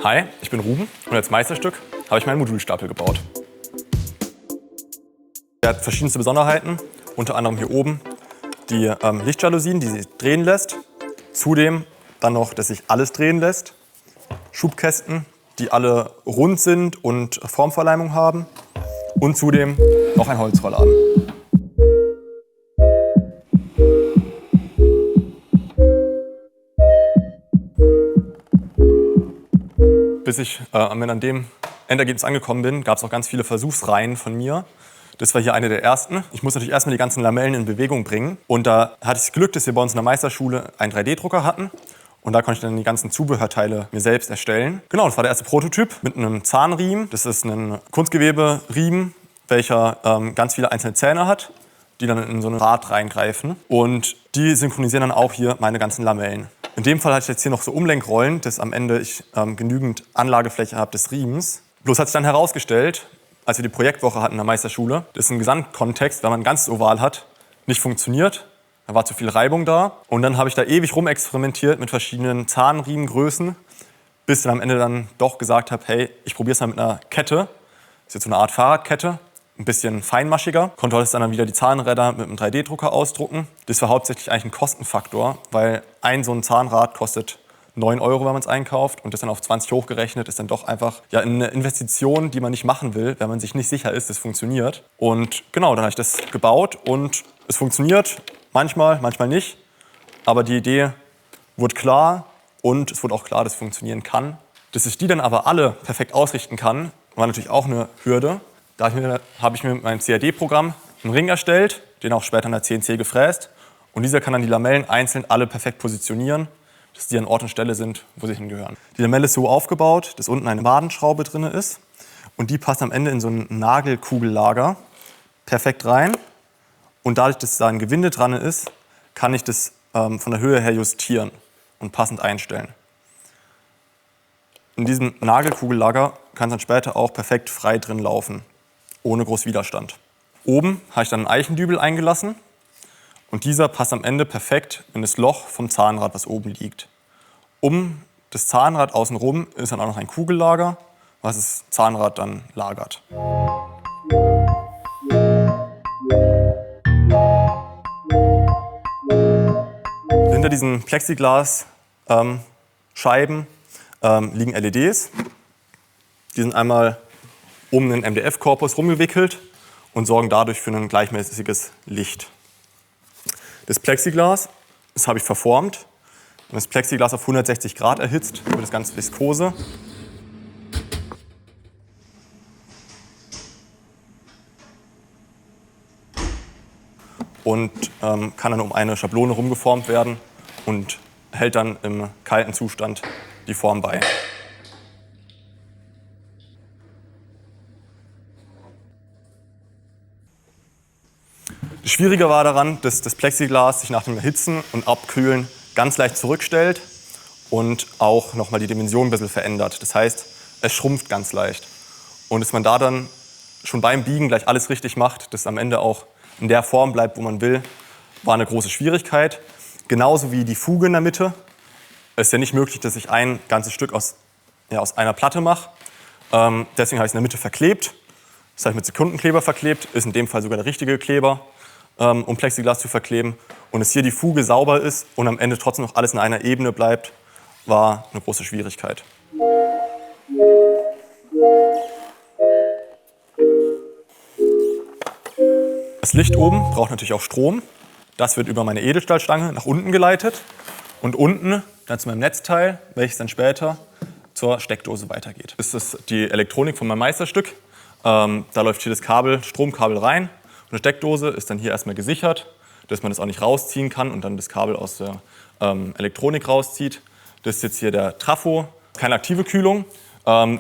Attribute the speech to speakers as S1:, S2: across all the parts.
S1: Hi, ich bin Ruben und als Meisterstück habe ich meinen Modulstapel gebaut. Er hat verschiedenste Besonderheiten, unter anderem hier oben die Lichtjalousien, die sich drehen lässt. Zudem dann noch, dass sich alles drehen lässt. Schubkästen, die alle rund sind und Formverleimung haben. Und zudem noch ein Holzrollladen. Bis ich an dem Endergebnis angekommen bin, gab es auch ganz viele Versuchsreihen von mir. Das war hier eine der ersten. Ich musste natürlich erstmal die ganzen Lamellen in Bewegung bringen. Und da hatte ich das Glück, dass wir bei uns in der Meisterschule einen 3D-Drucker hatten. Und da konnte ich dann die ganzen Zubehörteile mir selbst erstellen. Genau, das war der erste Prototyp mit einem Zahnriemen. Das ist ein Kunstgeweberiemen, welcher ganz viele einzelne Zähne hat, die dann in so ein Rad reingreifen. Und die synchronisieren dann auch hier meine ganzen Lamellen. In dem Fall hatte ich jetzt hier noch so Umlenkrollen, dass am Ende ich genügend Anlagefläche habe des Riemens. Bloß hat sich dann herausgestellt, als wir die Projektwoche hatten in der Meisterschule, dass im Gesamtkontext, wenn man ein ganzes Oval hat, nicht funktioniert. Da war zu viel Reibung da. Und dann habe ich da ewig rumexperimentiert mit verschiedenen Zahnriemengrößen, bis ich dann am Ende dann doch gesagt habe, hey, ich probiere es mal mit einer Kette. Das ist jetzt so eine Art Fahrradkette, ein bisschen feinmaschiger. Konnte heute dann wieder die Zahnräder mit einem 3D-Drucker ausdrucken. Das war hauptsächlich eigentlich ein Kostenfaktor, weil so ein Zahnrad kostet 9 €, wenn man es einkauft, und das dann auf 20 hochgerechnet ist dann doch einfach eine Investition, die man nicht machen will, wenn man sich nicht sicher ist, dass es funktioniert. Und genau, dann habe ich das gebaut und es funktioniert, manchmal, manchmal nicht. Aber die Idee wurde klar und es wurde auch klar, dass es funktionieren kann. Dass ich die dann aber alle perfekt ausrichten kann, war natürlich auch eine Hürde. Da habe ich mir mit meinem CAD-Programm einen Ring erstellt, den auch später an der CNC gefräst. Und dieser kann dann die Lamellen einzeln alle perfekt positionieren, dass die an Ort und Stelle sind, wo sie hingehören. Die Lamelle ist so aufgebaut, dass unten eine Madenschraube drin ist. Und die passt am Ende in so ein Nagelkugellager perfekt rein. Und dadurch, dass da ein Gewinde dran ist, kann ich das von der Höhe her justieren und passend einstellen. In diesem Nagelkugellager kann es dann später auch perfekt frei drin laufen, ohne groß Widerstand. Oben habe ich dann einen Eichendübel eingelassen. Und dieser passt am Ende perfekt in das Loch vom Zahnrad, was oben liegt. Um das Zahnrad außenrum ist dann auch noch ein Kugellager, was das Zahnrad dann lagert. Hinter diesen Plexiglas-Scheiben liegen LEDs. Die sind einmal um den MDF-Korpus rumgewickelt und sorgen dadurch für ein gleichmäßiges Licht. Das Plexiglas, das habe ich verformt. Und das Plexiglas auf 160 Grad erhitzt, wird das ganz viskose. Und kann dann um eine Schablone rumgeformt werden und hält dann im kalten Zustand die Form bei. Das Schwierige war daran, dass das Plexiglas sich nach dem Erhitzen und Abkühlen ganz leicht zurückstellt und auch nochmal die Dimension ein bisschen verändert. Das heißt, es schrumpft ganz leicht. Und dass man da dann schon beim Biegen gleich alles richtig macht, dass es am Ende auch in der Form bleibt, wo man will, war eine große Schwierigkeit. Genauso wie die Fuge in der Mitte. Es ist ja nicht möglich, dass ich ein ganzes Stück aus einer Platte mache. Deswegen habe ich es in der Mitte verklebt. Das habe ich mit Sekundenkleber verklebt. Ist in dem Fall sogar der richtige Kleber, um Plexiglas zu verkleben. Und dass hier die Fuge sauber ist und am Ende trotzdem noch alles in einer Ebene bleibt, war eine große Schwierigkeit. Das Licht oben braucht natürlich auch Strom. Das wird über meine Edelstahlstange nach unten geleitet. Und unten dann zu meinem Netzteil, welches dann später zur Steckdose weitergeht. Das ist die Elektronik von meinem Meisterstück. Da läuft hier das Stromkabel rein. Und eine Steckdose ist dann hier erstmal gesichert, dass man das auch nicht rausziehen kann und dann das Kabel aus der Elektronik rauszieht. Das ist jetzt hier der Trafo, keine aktive Kühlung.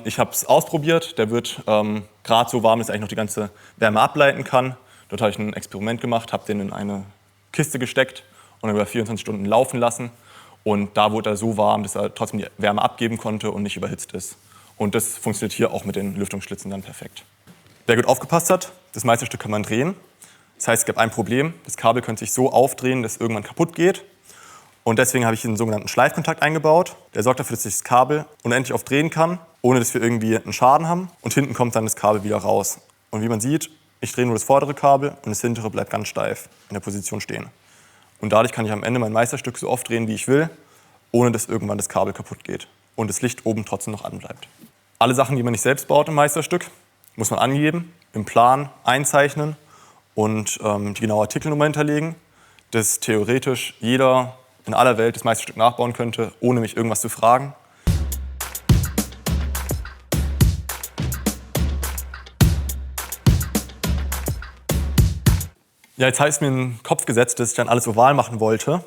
S1: Ich habe es ausprobiert, der wird gerade so warm, dass er eigentlich noch die ganze Wärme ableiten kann. Dort habe ich ein Experiment gemacht, habe den in eine Kiste gesteckt und dann über 24 Stunden laufen lassen. Und da wurde er so warm, dass er trotzdem die Wärme abgeben konnte und nicht überhitzt ist. Und das funktioniert hier auch mit den Lüftungsschlitzen dann perfekt. Wer gut aufgepasst hat, das Meisterstück kann man drehen. Das heißt, es gibt ein Problem, das Kabel könnte sich so aufdrehen, dass es irgendwann kaputt geht. Und deswegen habe ich hier einen sogenannten Schleifkontakt eingebaut. Der sorgt dafür, dass ich das Kabel unendlich oft drehen kann, ohne dass wir irgendwie einen Schaden haben. Und hinten kommt dann das Kabel wieder raus. Und wie man sieht, ich drehe nur das vordere Kabel und das hintere bleibt ganz steif in der Position stehen. Und dadurch kann ich am Ende mein Meisterstück so oft drehen, wie ich will, ohne dass irgendwann das Kabel kaputt geht und das Licht oben trotzdem noch anbleibt. Alle Sachen, die man nicht selbst baut im Meisterstück, muss man angeben, im Plan einzeichnen und die genaue Artikelnummer hinterlegen, dass theoretisch jeder in aller Welt das Meisterstück nachbauen könnte, ohne mich irgendwas zu fragen. Ja, jetzt habe ich mir in den Kopf gesetzt, dass ich dann alles oval machen wollte.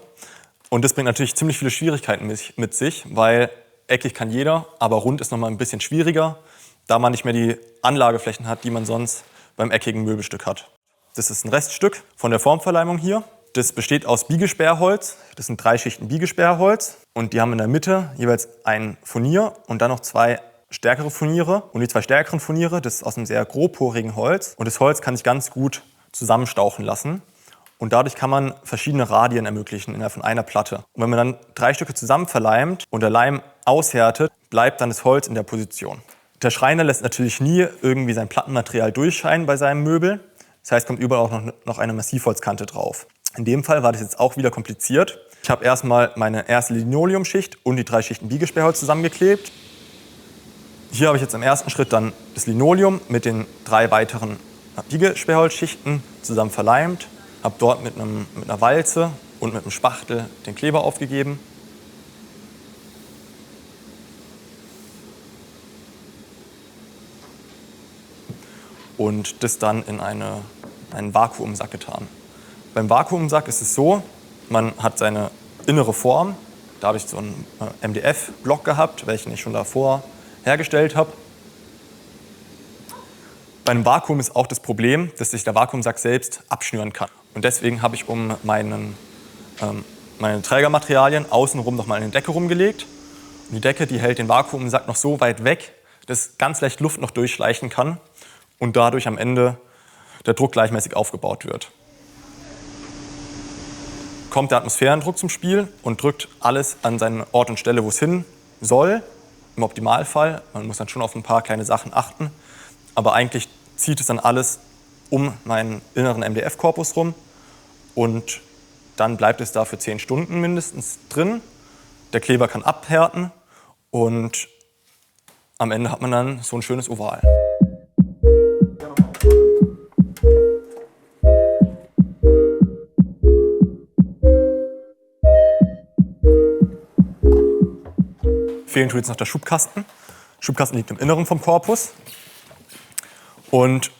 S1: Und das bringt natürlich ziemlich viele Schwierigkeiten mit sich, weil eckig kann jeder, aber rund ist nochmal ein bisschen schwieriger, da man nicht mehr die Anlageflächen hat, die man sonst beim eckigen Möbelstück hat. Das ist ein Reststück von der Formverleimung hier. Das besteht aus Biegesperrholz. Das sind 3 Schichten Biegesperrholz. Und die haben in der Mitte jeweils ein Furnier und dann noch 2 stärkere Furniere. Und die 2 stärkeren Furniere, das ist aus einem sehr grobporigen Holz. Und das Holz kann sich ganz gut zusammenstauchen lassen. Und dadurch kann man verschiedene Radien ermöglichen innerhalb von einer Platte. Und wenn man dann 3 Stücke zusammen verleimt und der Leim aushärtet, bleibt dann das Holz in der Position. Der Schreiner lässt natürlich nie irgendwie sein Plattenmaterial durchscheinen bei seinem Möbel. Das heißt, kommt überall auch noch eine Massivholzkante drauf. In dem Fall war das jetzt auch wieder kompliziert. Ich habe erstmal meine erste Linoleumschicht und die 3 Schichten Biegesperrholz zusammengeklebt. Hier habe ich jetzt im ersten Schritt dann das Linoleum mit den 3 weiteren Biegesperrholzschichten zusammen verleimt. Habe dort mit einer Walze und mit einem Spachtel den Kleber aufgegeben. Und das dann in einen Vakuumsack getan. Beim Vakuumsack ist es so, man hat seine innere Form. Da habe ich so einen MDF-Block gehabt, welchen ich schon davor hergestellt habe. Bei einem Vakuum ist auch das Problem, dass sich der Vakuumsack selbst abschnüren kann. Und deswegen habe ich um meine Trägermaterialien außenrum noch mal eine Decke rumgelegt. Und die Decke, die hält den Vakuumsack noch so weit weg, dass ganz leicht Luft noch durchschleichen kann und dadurch am Ende der Druck gleichmäßig aufgebaut wird. Kommt der Atmosphärendruck zum Spiel und drückt alles an seinen Ort und Stelle, wo es hin soll, im Optimalfall. Man muss dann schon auf ein paar kleine Sachen achten. Aber eigentlich zieht es dann alles um meinen inneren MDF-Korpus rum und dann bleibt es da für 10 Stunden mindestens drin. Der Kleber kann abhärten und am Ende hat man dann so ein schönes Oval. Fehlen tut jetzt noch der Schubkasten. Der Schubkasten liegt im Inneren vom Korpus. Und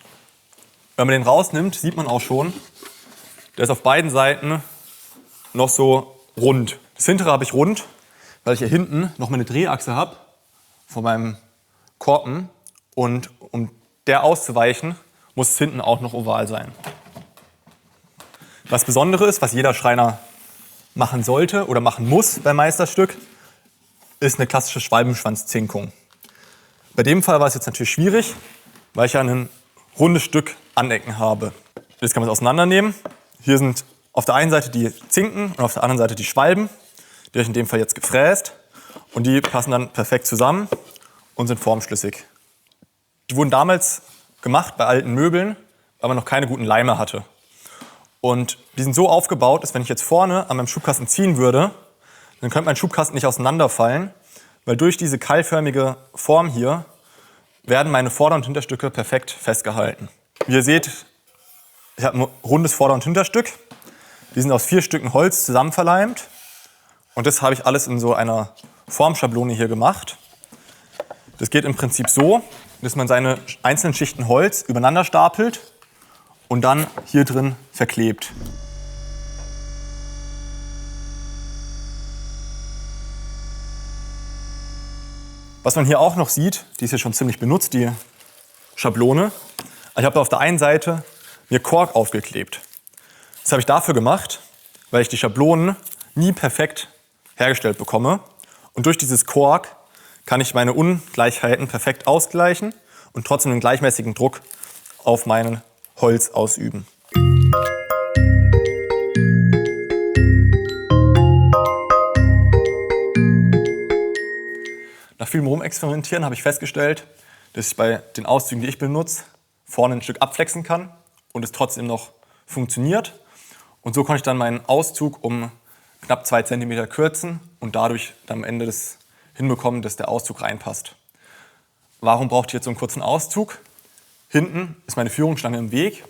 S1: wenn man den rausnimmt, sieht man auch schon, der ist auf beiden Seiten noch so rund. Das hintere habe ich rund, weil ich hier hinten noch mal eine Drehachse habe von meinem Korken. Und um der auszuweichen, muss es hinten auch noch oval sein. Was Besonderes ist, was jeder Schreiner machen sollte oder machen muss beim Meisterstück, ist eine klassische Schwalbenschwanzzinkung. Bei dem Fall war es jetzt natürlich schwierig, weil ich ja ein rundes Stück Anecken habe. Jetzt kann man es auseinandernehmen. Hier sind auf der einen Seite die Zinken und auf der anderen Seite die Schwalben. Die habe ich in dem Fall jetzt gefräst. Und die passen dann perfekt zusammen und sind formschlüssig. Die wurden damals gemacht bei alten Möbeln, weil man noch keine guten Leime hatte. Und die sind so aufgebaut, dass wenn ich jetzt vorne an meinem Schubkasten ziehen würde, dann könnte mein Schubkasten nicht auseinanderfallen, weil durch diese keilförmige Form hier werden meine Vorder- und Hinterstücke perfekt festgehalten. Wie ihr seht, ich habe ein rundes Vorder- und Hinterstück. Die sind aus 4 Stücken Holz zusammen verleimt. Und das habe ich alles in so einer Formschablone hier gemacht. Das geht im Prinzip so, dass man seine einzelnen Schichten Holz übereinander stapelt und dann hier drin verklebt. Was man hier auch noch sieht, die ist hier schon ziemlich benutzt, die Schablone. Ich habe auf der einen Seite mir Kork aufgeklebt. Das habe ich dafür gemacht, weil ich die Schablonen nie perfekt hergestellt bekomme. Und durch dieses Kork kann ich meine Ungleichheiten perfekt ausgleichen und trotzdem einen gleichmäßigen Druck auf mein Holz ausüben. Nach vielem Rumexperimentieren habe ich festgestellt, dass ich bei den Auszügen, die ich benutze, vorne ein Stück abflexen kann und es trotzdem noch funktioniert. Und so konnte ich dann meinen Auszug um knapp 2 cm kürzen und dadurch dann am Ende das hinbekommen, dass der Auszug reinpasst. Warum braucht ihr jetzt so einen kurzen Auszug? Hinten ist meine Führungsstange im Weg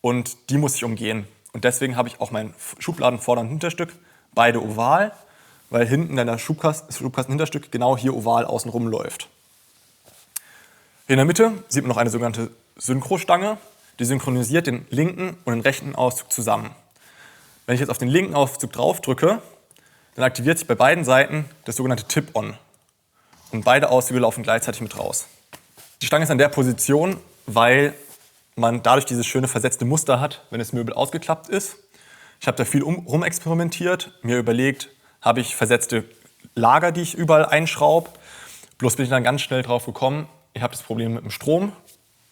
S1: und die muss ich umgehen. Und deswegen habe ich auch mein Schubladen-Vorder- und Hinterstück beide oval, weil hinten dann das Schubkasten-Hinterstück genau hier oval außen rum läuft. Hier in der Mitte sieht man noch eine sogenannte Synchrostange, die synchronisiert den linken und den rechten Auszug zusammen. Wenn ich jetzt auf den linken Auszug drauf drücke, dann aktiviert sich bei beiden Seiten das sogenannte Tip-On. Und beide Auszüge laufen gleichzeitig mit raus. Die Stange ist an der Position, weil man dadurch dieses schöne versetzte Muster hat, wenn das Möbel ausgeklappt ist. Ich habe da viel rumexperimentiert, mir überlegt, habe ich versetzte Lager, die ich überall einschraube. Bloß bin ich dann ganz schnell drauf gekommen, ich habe das Problem mit dem Strom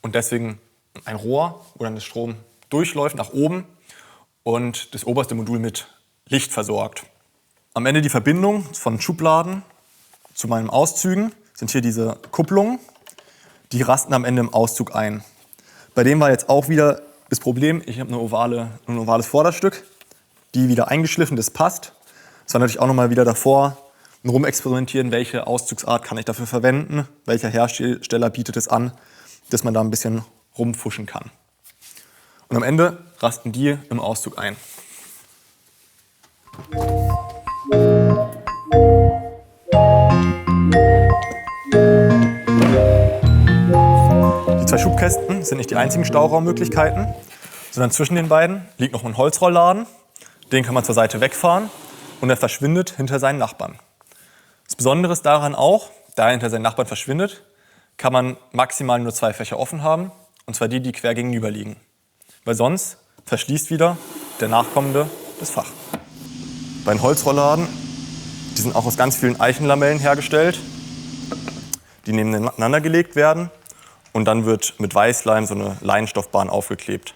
S1: und deswegen ein Rohr, wo dann der Strom durchläuft nach oben und das oberste Modul mit Licht versorgt. Am Ende die Verbindung von Schubladen zu meinen Auszügen sind hier diese Kupplungen, die rasten am Ende im Auszug ein. Bei dem war jetzt auch wieder das Problem, ich habe ein ovales Vorderstück, die wieder eingeschliffen, das passt. Es war natürlich auch nochmal wieder davor, rumexperimentieren, welche Auszugsart kann ich dafür verwenden, welcher Hersteller bietet es an, dass man da ein bisschen rumfuschen kann. Und am Ende rasten die im Auszug ein. Die 2 Schubkästen sind nicht die einzigen Stauraummöglichkeiten, sondern zwischen den beiden liegt noch ein Holzrollladen. Den kann man zur Seite wegfahren und er verschwindet hinter seinen Nachbarn. Das Besondere ist daran auch, da er hinter seinen Nachbarn verschwindet, kann man maximal nur 2 Fächer offen haben, und zwar die, die quer gegenüber liegen. Weil sonst verschließt wieder der Nachkommende das Fach. Bei den Holzrollladen, die sind auch aus ganz vielen Eichenlamellen hergestellt, die nebeneinander gelegt werden und dann wird mit Weißleim so eine Leinstoffbahn aufgeklebt.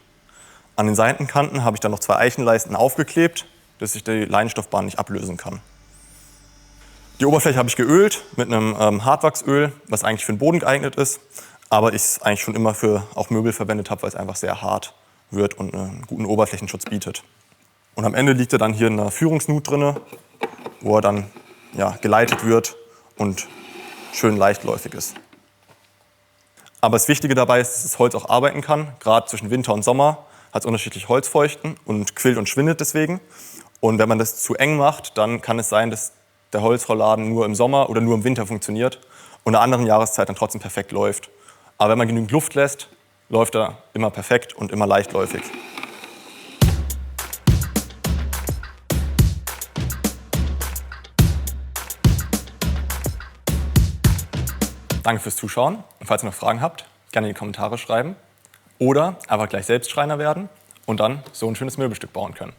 S1: An den Seitenkanten habe ich dann noch 2 Eichenleisten aufgeklebt, dass sich die Leinstoffbahn nicht ablösen kann. Die Oberfläche habe ich geölt mit einem Hartwachsöl, was eigentlich für den Boden geeignet ist, aber ich es eigentlich schon immer für auch Möbel verwendet habe, weil es einfach sehr hart wird und einen guten Oberflächenschutz bietet. Und am Ende liegt er dann hier in einer Führungsnut drin, wo er dann geleitet wird und schön leichtläufig ist. Aber das Wichtige dabei ist, dass das Holz auch arbeiten kann. Gerade zwischen Winter und Sommer hat es unterschiedliche Holzfeuchten und quillt und schwindet deswegen. Und wenn man das zu eng macht, dann kann es sein, dass der Holzrollladen nur im Sommer oder nur im Winter funktioniert und in einer anderen Jahreszeit dann trotzdem perfekt läuft. Aber wenn man genügend Luft lässt, läuft er immer perfekt und immer leichtläufig. Danke fürs Zuschauen und falls ihr noch Fragen habt, gerne in die Kommentare schreiben oder einfach gleich selbst Schreiner werden und dann so ein schönes Möbelstück bauen können.